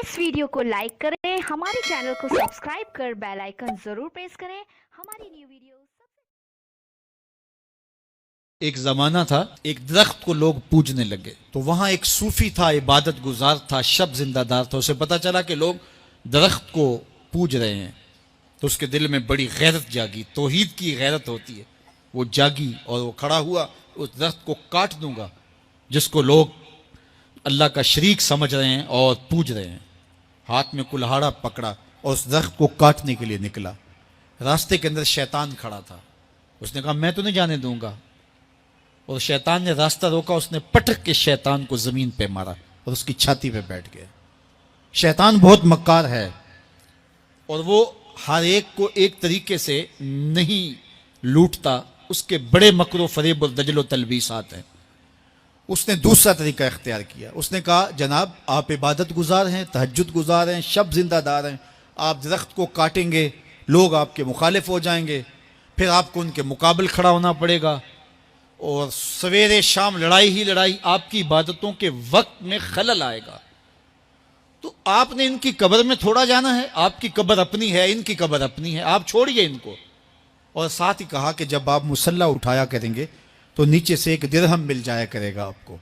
इस वीडियो को लाइक करें, हमारे चैनल को सब्सक्राइब कर बेल आइकन जरूर प्रेस करें हमारी न्यू वीडियो। एक जमाना था, एक दरख्त को लोग पूजने लगे। तो वहां एक सूफी था, इबादत गुजार था, शब जिंदादार था। उसे पता चला कि लोग दरख्त को पूज रहे हैं, तो उसके दिल में बड़ी गैरत जागी। तौहीद की गैरत होती है, वो जागी और वो खड़ा हुआ, उस दरख्त को काट दूंगा जिसको लोग अल्लाह का शरीक समझ रहे हैं और पूज रहे हैं। हाथ में कुल्हाड़ा पकड़ा और उस दरख्त को काटने के लिए निकला। रास्ते के अंदर शैतान खड़ा था। उसने कहा मैं तो नहीं जाने दूंगा, और शैतान ने रास्ता रोका। उसने पटक के शैतान को जमीन पे मारा और उसकी छाती पे बैठ गया। शैतान बहुत मक्कार है और वो हर एक को एक तरीके से नहीं लूटता, उसके बड़े मकरो फरेब और दजलो तलबीसात हैं। उसने दूसरा तरीका इख्तियार किया। उसने कहा जनाब आप इबादत गुजार हैं, तहज्जुद गुजार हैं, शब जिंदादार हैं, आप दरख्त को काटेंगे, लोग आपके मुखालिफ हो जाएंगे, फिर आपको उनके मुकाबल खड़ा होना पड़ेगा और सवेरे शाम लड़ाई ही लड़ाई, आपकी इबादतों के वक्त में खलल आएगा। तो आपने इनकी कब्र में थोड़ा जाना है, आपकी कब्र अपनी है, इनकी कब्र अपनी है, आप छोड़िए इनको। और साथ ही कहा कि जब आप मुसल्ला उठाया करेंगे तो नीचे से एक दिरहम मिल जाया करेगा आपको,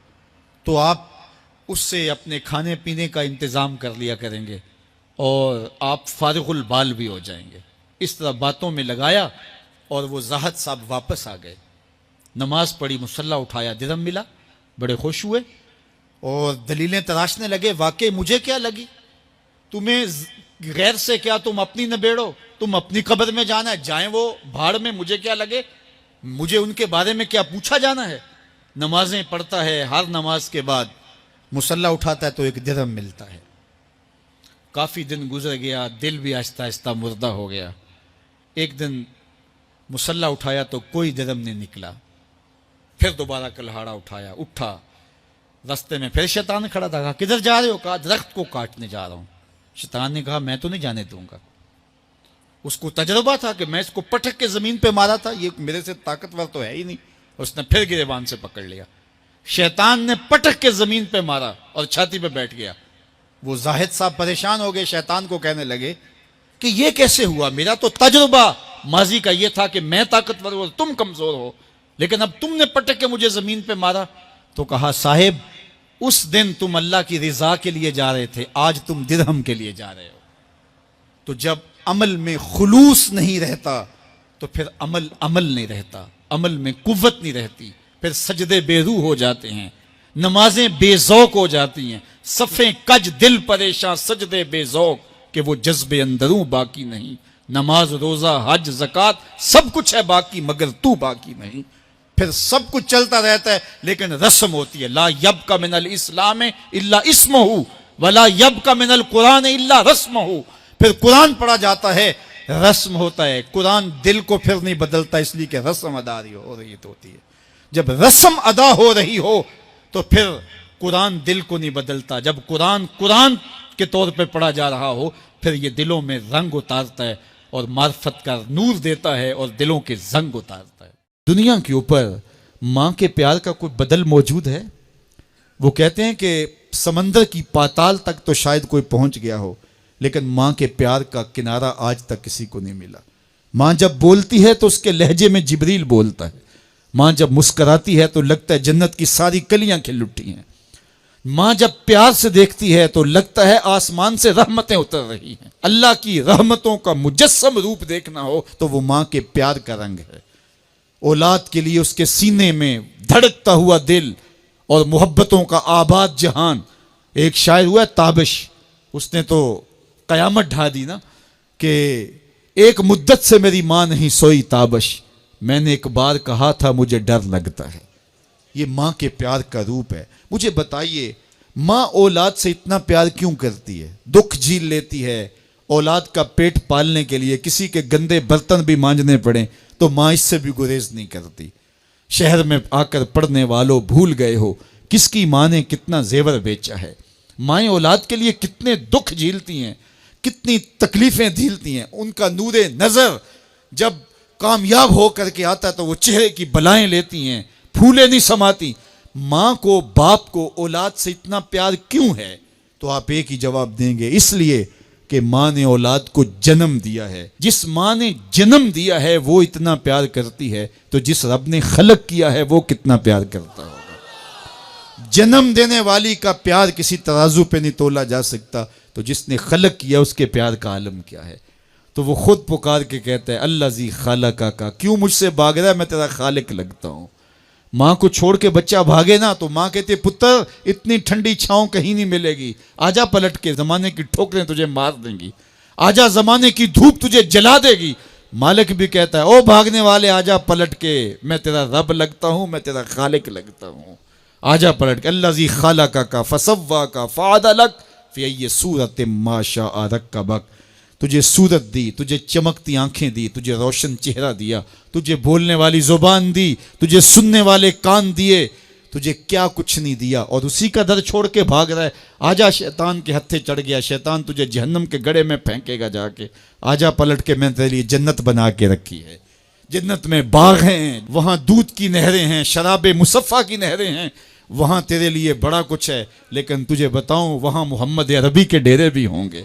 तो आप उससे अपने खाने पीने का इंतज़ाम कर लिया करेंगे और आप फारिगुल बाल भी हो जाएंगे। इस तरह बातों में लगाया और वो ज़ाहद साहब वापस आ गए। नमाज पढ़ी, मुसल्ला उठाया, दिरहम मिला, बड़े खुश हुए और दलीलें तराशने लगे। वाकई मुझे क्या लगी, तुम्हें गैर से क्या, तुम अपनी नबेड़ो, तुम अपनी कब्र में जाना है, जाएं वो भाड़ में, मुझे क्या लगे, मुझे उनके बारे में क्या पूछा जाना है। नमाजें पढ़ता है, हर नमाज के बाद मुसल्ला उठाता है तो एक दिरहम मिलता है। काफ़ी दिन गुजर गया, दिल भी आहिस्ता आहिस्ता मुर्दा हो गया। एक दिन मुसल्ला उठाया तो कोई दिरहम नहीं निकला। फिर दोबारा कुल्हाड़ा उठाया, उठा, रास्ते में फिर शैतान खड़ा था। कहा किधर जा रहे हो? कहा दरख्त को काटने जा रहा हूं। शैतान ने कहा मैं तो नहीं जाने दूंगा। उसको तजुर्बा था कि मैं इसको पटक के जमीन पे मारा था, ये मेरे से ताकतवर तो है ही नहीं। उसने फिर गिरेबान से पकड़ लिया। शैतान ने पटक के जमीन पे मारा और छाती पे बैठ गया। वो जाहिद साहब परेशान हो गए, शैतान को कहने लगे कि ये कैसे हुआ, मेरा तो तजुर्बा माजी का ये था कि मैं ताकतवर हो, तुम कमजोर हो, लेकिन अब तुमने पटक के मुझे जमीन पे मारा। तो कहा साहिब उस दिन तुम अल्लाह की रिजा के लिए जा रहे थे, आज तुम दिरहम के लिए जा रहे हो। तो जब अमल में खुलूस नहीं रहता तो फिर अमल अमल नहीं रहता, अमल में कुव्वत नहीं रहती, फिर सजदे बेरूह हो जाते हैं, नमाजें बेजौक हो जाती हैं, सफ़े कज दिल परेशान, सजदे बेजौक कि वो जज्बे अंदरूं बाकी नहीं। नमाज रोज़ा हज ज़कात सब कुछ है बाकी, मगर तू बाकी नहीं। फिर सब कुछ चलता रहता है लेकिन रस्म होती है। ला यब्का मिनल इस्लाम इल्ला इस्महु वला यब्का मिनल कुरान इल्ला रस्महु। फिर कुरान पढ़ा जाता है, रस्म होता है। कुरान दिल को फिर नहीं बदलता, इसलिए कि रस्म अदा हो रही होती है। जब रस्म अदा हो रही हो तो फिर कुरान दिल को नहीं बदलता। जब कुरान कुरान के तौर पे पढ़ा जा रहा हो फिर ये दिलों में रंग उतारता है और मार्फत का नूर देता है और दिलों के जंग उतारता है। दुनिया के ऊपर माँ के प्यार का कोई बदल मौजूद है? वो कहते हैं कि समंदर की पाताल तक तो शायद कोई पहुंच गया हो, लेकिन माँ के प्यार का किनारा आज तक किसी को नहीं मिला। माँ जब बोलती है तो उसके लहजे में जिब्रील बोलता है। माँ जब मुस्कराती है तो लगता है जन्नत की सारी कलियां खिल उठी हैं। माँ जब प्यार से देखती है तो लगता है आसमान से रहमतें उतर रही हैं। अल्लाह की रहमतों का मुजस्सम रूप देखना हो तो वो माँ के प्यार का रंग है। औलाद के लिए उसके सीने में धड़कता हुआ दिल और मोहब्बतों का आबाद जहान। एक शायर हुआ ताबिश, उसने तो कयामत ढा दी ना कि एक मुद्दत से मेरी माँ नहीं सोई ताबश, मैंने एक बार कहा था मुझे डर लगता है। ये माँ के प्यार का रूप है। मुझे बताइए माँ औलाद से इतना प्यार क्यों करती है? दुख झील लेती है, औलाद का पेट पालने के लिए किसी के गंदे बर्तन भी मांजने पड़े तो माँ इससे भी गुरेज नहीं करती। शहर में आकर पढ़ने वालों भूल गए हो किसकी माँ ने कितना जेवर बेचा है। माएँ औलाद के लिए कितने दुख झीलती हैं, कितनी तकलीफें झीलती हैं। उनका नूरे नज़र जब कामयाब हो करके आता है तो वो चेहरे की बलाएं लेती हैं, फूले नहीं समाती। माँ को बाप को औलाद से इतना प्यार क्यों है? تو آپ ایک ہی جواب دیں گے اس لیے کہ ماں نے اولاد کو جنم دیا ہے. جس ماں نے جنم دیا ہے وہ اتنا پیار کرتی ہے تو جس رب نے خلق کیا ہے وہ کتنا پیار کرتا ہوگا. جنم دینے والی کا پیار کسی ترازو پہ نہیں تولا جا سکتا, تو جس نے خلق کیا اس کے پیار کا عالم کیا ہے. تو وہ خود پکار کے کہتا ہے اللہ زی خالقہ کا, کیوں مجھ سے بھاگ رہا ہے, میں تیرا خالق لگتا ہوں. ماں کو چھوڑ کے بچہ بھاگے نا تو ماں کہتی ہے پتر اتنی ٹھنڈی چھاؤں کہیں نہیں ملے گی, آجا پلٹ کے, زمانے کی ٹھوکریں تجھے مار دیں گی, آجا زمانے کی دھوپ تجھے جلا دے گی. مالک بھی کہتا ہے او بھاگنے والے آجا پلٹ کے, میں تیرا رب لگتا ہوں, میں تیرا خالق لگتا ہوں. آجا پلٹ کے اللہ زی خالقہ کا فسوا کا فعدلک فی ای صورت ما شاء رکبک. تجھے صورت دی, تجھے چمکتی آنکھیں دی, تجھے روشن چہرہ دیا, تجھے بولنے والی زبان دی, تجھے سننے والے کان دیے, تجھے کیا کچھ نہیں دیا, اور اسی کا در چھوڑ کے بھاگ رہا ہے. آجا شیطان کے ہتھے چڑھ گیا, شیطان تجھے جہنم کے گڑھے میں پھینکے گا جا کے. آجا پلٹ کے, میں تیرے لیے جنت بنا کے رکھی ہے. جنت میں باغ ہیں, وہاں دودھ کی نہریں ہیں, شراب مصفہ کی نہریں ہیں, وہاں تیرے لیے بڑا کچھ ہے. لیکن تجھے بتاؤں وہاں محمد عربی کے ڈیرے بھی ہوں گے.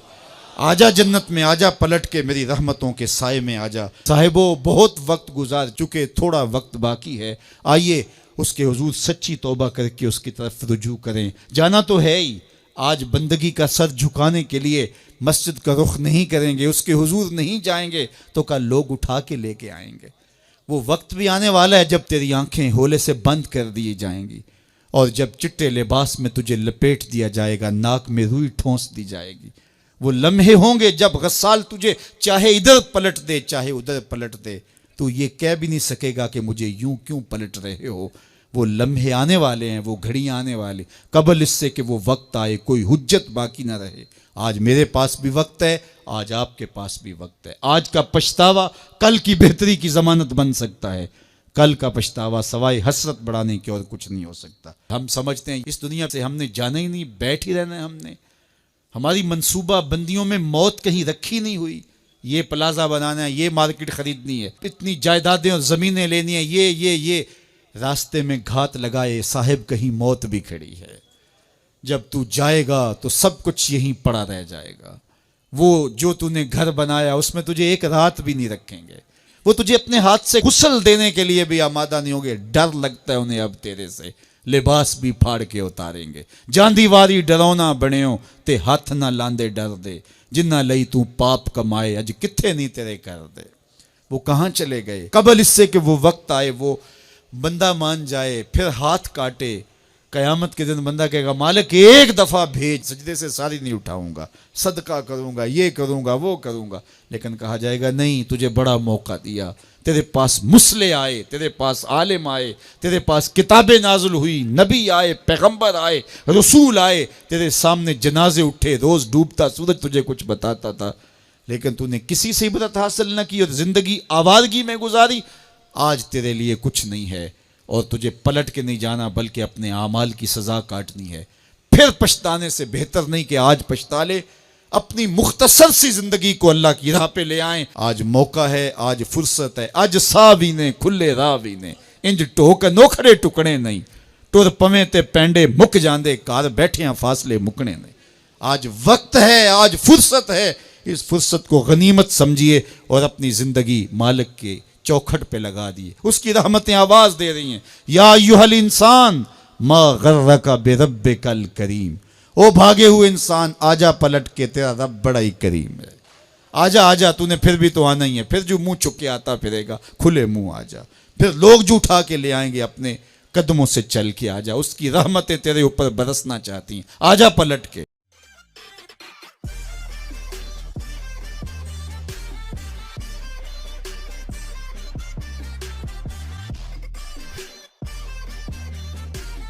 آجا جنت میں, آجا پلٹ کے میری رحمتوں کے سائے میں آجا. صاحبو بہت وقت گزار چکے, تھوڑا وقت باقی ہے, آئیے اس کے حضور سچی توبہ کر کے اس کی طرف رجوع کریں. جانا تو ہے ہی, آج بندگی کا سر جھکانے کے لیے مسجد کا رخ نہیں کریں گے, اس کے حضور نہیں جائیں گے تو کل لوگ اٹھا کے لے کے آئیں گے. وہ وقت بھی آنے والا ہے جب تیری آنکھیں ہولے سے بند کر دی جائیں گی, اور جب چٹے لباس میں تجھے لپیٹ دیا جائے گا, ناک میں روئی ٹھونس دی جائے گی. وہ لمحے ہوں گے جب غسال تجھے چاہے ادھر پلٹ دے چاہے ادھر پلٹ دے, تو یہ کہہ بھی نہیں سکے گا کہ مجھے یوں کیوں پلٹ رہے ہو. وہ لمحے آنے والے ہیں, وہ گھڑیاں آنے والے, قبل اس سے کہ وہ وقت آئے کوئی حجت باقی نہ رہے. آج میرے پاس بھی وقت ہے, آج آپ کے پاس بھی وقت ہے. آج کا پچھتاوا کل کی بہتری کی ضمانت بن سکتا ہے. کل کا پچھتاوا سوائے حسرت بڑھانے کے اور کچھ نہیں ہو سکتا. ہم سمجھتے ہیں اس دنیا سے ہم نے جانا ہی نہیں, بیٹھ ہی رہنا ہے. ہم نے ہماری منصوبہ بندیوں میں موت کہیں رکھی نہیں ہوئی. یہ پلازا بنانا ہے, یہ مارکیٹ خریدنی ہے, اتنی جائیدادیں اور زمینیں لینی ہیں, یہ راستے میں گھات لگائے صاحب کہیں موت بھی کھڑی ہے. جب تو جائے گا تو سب کچھ یہیں پڑا رہ جائے گا. وہ جو تو نے گھر بنایا اس میں تجھے ایک رات بھی نہیں رکھیں گے. وہ تجھے اپنے ہاتھ سے غسل دینے کے لیے بھی آمادہ نہیں ہوں گے. ڈر لگتا ہے انہیں اب تیرے سے, لباس بھی پھاڑ کے اتاریں گے. جاندی واری ڈرونا بنیو تے ہاتھ نہ لاندے ڈر دے, جنہ لئی تو پاپ کمائے اج کتھے نہیں تیرے کر دے. وہ کہاں چلے گئے قبل اس سے کہ وہ وقت آئے, وہ بندہ مان جائے پھر ہاتھ کاٹے. قیامت کے دن بندہ کہے گا مالک ایک دفعہ بھیج, سجدے سے ساری نہیں اٹھاؤں گا, صدقہ کروں گا, یہ کروں گا, وہ کروں گا. لیکن کہا جائے گا نہیں, تجھے بڑا موقع دیا, تیرے پاس مسلح آئے, تیرے پاس عالم آئے, تیرے پاس کتابیں نازل ہوئی, نبی آئے, پیغمبر آئے, رسول آئے, تیرے سامنے جنازے اٹھے, روز ڈوبتا سورج تجھے کچھ بتاتا تھا, لیکن تو نے کسی سے عبرت حاصل نہ کی اور زندگی آوارگی میں گزاری. آج تیرے لیے کچھ نہیں ہے اور تجھے پلٹ کے نہیں جانا بلکہ اپنے اعمال کی سزا کاٹنی ہے. پھر پچھتانے سے بہتر نہیں کہ آج پچھتا لے, اپنی مختصر سی زندگی کو اللہ کی راہ پہ لے آئیں. آج موقع ہے, آج فرصت ہے, آج ساوی نے کھلے راوی نے انج ٹوک نوکھڑے ٹکڑے نہیں, ٹر پویں تے پینڈے مک جاندے, کار بیٹھیاں فاصلے مکنے نہیں. آج وقت ہے, آج فرصت ہے, اس فرصت کو غنیمت سمجھیے اور اپنی زندگی مالک کے چوکھٹ پہ لگا دیے. اس کی رحمتیں آواز دے رہی ہیں, یا ایھا الانسان ما غرک بربک الکریم. او بھاگے ہوئے انسان, آجا پلٹ کے, تیرا رب بڑا ہی کریم ہے. آجا آجا, تو نے پھر بھی تو آنا ہی ہے. پھر جو منہ چک کے آتا پھرے گا, کھلے منہ آجا. پھر لوگ جو اٹھا کے لے آئیں گے اپنے قدموں سے چل کے آجا. اس کی رحمتیں تیرے اوپر برسنا چاہتی ہیں, آجا پلٹ کے.